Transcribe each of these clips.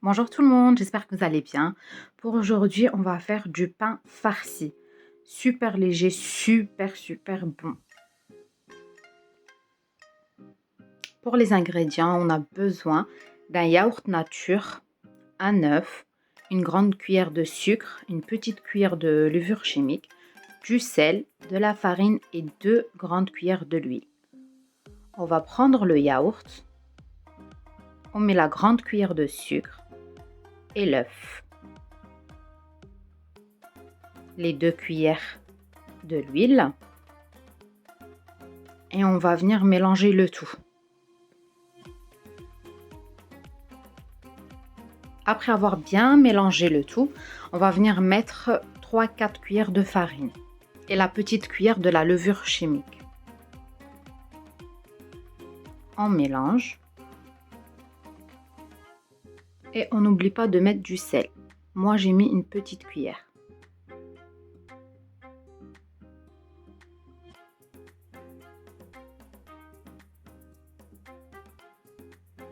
Bonjour tout le monde, j'espère que vous allez bien. Pour aujourd'hui, on va faire du pain farci. Super léger, super bon. Pour les ingrédients, on a besoin d'un yaourt nature, un œuf, une grande cuillère de sucre, une petite cuillère de levure chimique, du sel, de la farine et 2 grandes cuillères de l'huile. On va prendre le yaourt, on met la grande cuillère de sucre et l'œuf, les 2 cuillères de l'huile et on va venir mélanger le tout. Après avoir bien mélangé le tout, on va venir mettre 3-4 cuillères de farine et la petite cuillère de la levure chimique. On mélange et on n'oublie pas de mettre du sel. Moi, j'ai mis une petite cuillère.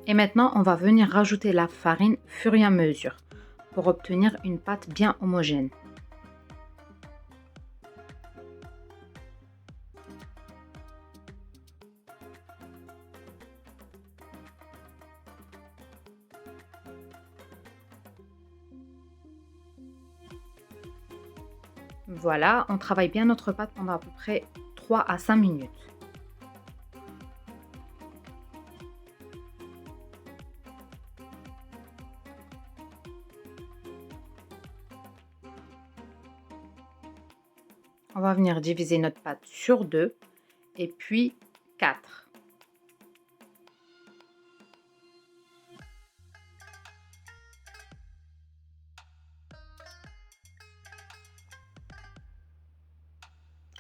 Et maintenant, on va venir rajouter la farine au fur et à mesure pour obtenir une pâte bien homogène. Voilà, on travaille bien notre pâte pendant à peu près 3 à 5 minutes. On va venir diviser notre pâte sur 2 et puis 4.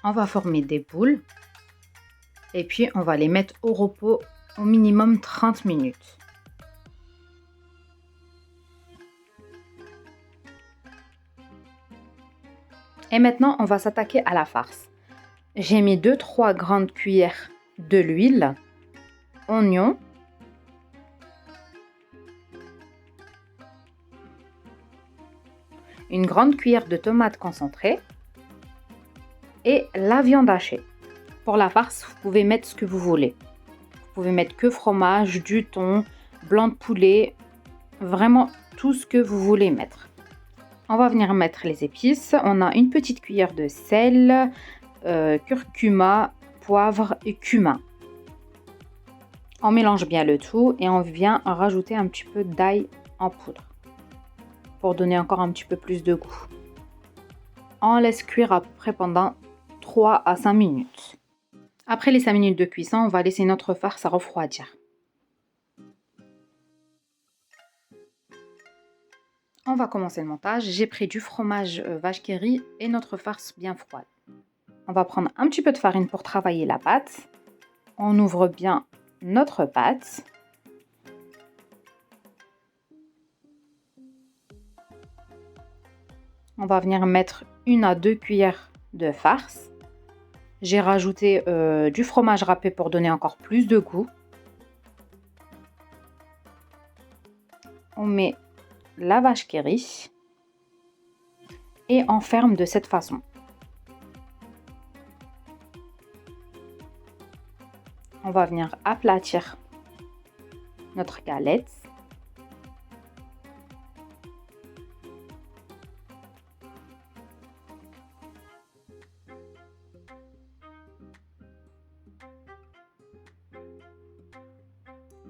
On va former des boules et puis on va les mettre au repos au minimum 30 minutes. Et maintenant, on va s'attaquer à la farce. J'ai mis 2-3 grandes cuillères de l'huile, oignons, une grande cuillère de tomates concentrées et la viande hachée. Pour la farce, vous pouvez mettre ce que vous voulez. Vous pouvez mettre que fromage, du thon, blanc de poulet, vraiment tout ce que vous voulez mettre. On va venir mettre les épices. On a une petite cuillère de sel, curcuma, poivre et cumin. On mélange bien le tout et on vient rajouter un petit peu d'ail en poudre pour donner encore un petit peu plus de goût. On laisse cuire à peu près pendant 3 à 5 minutes. Après les 5 minutes de cuisson, on va laisser notre farce refroidir. On va commencer le montage. J'ai pris du fromage vache qui rit et notre farce bien froide. On va prendre un petit peu de farine pour travailler la pâte. On ouvre bien notre pâte. On va venir mettre 1 à 2 cuillères de farce. J'ai rajouté du fromage râpé pour donner encore plus de goût. On met la vache qui rit et on ferme de cette façon. On va venir aplatir notre galette.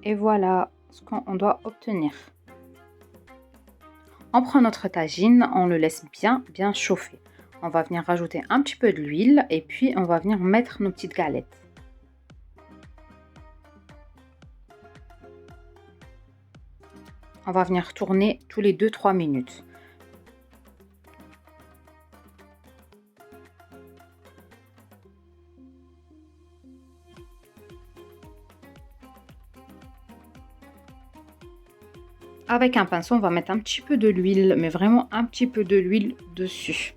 Et voilà ce qu'on doit obtenir. On prend notre tagine, on le laisse bien chauffer. On va venir rajouter un petit peu de l'huile et puis on va venir mettre nos petites galettes. On va venir tourner tous les 2-3 minutes. Avec un pinceau, on va mettre un petit peu de l'huile, mais vraiment un petit peu de l'huile dessus.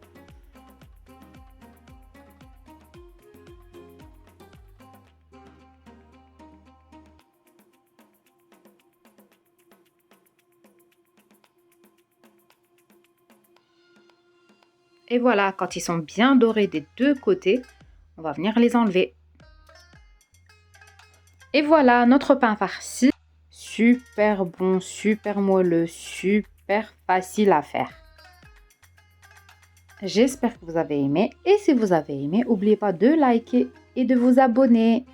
Et voilà, quand ils sont bien dorés des deux côtés, on va venir les enlever. Et voilà, notre pain farci. Super bon, super moelleux, super facile à faire. J'espère que vous avez aimé. Et si vous avez aimé, n'oubliez pas de liker et de vous abonner.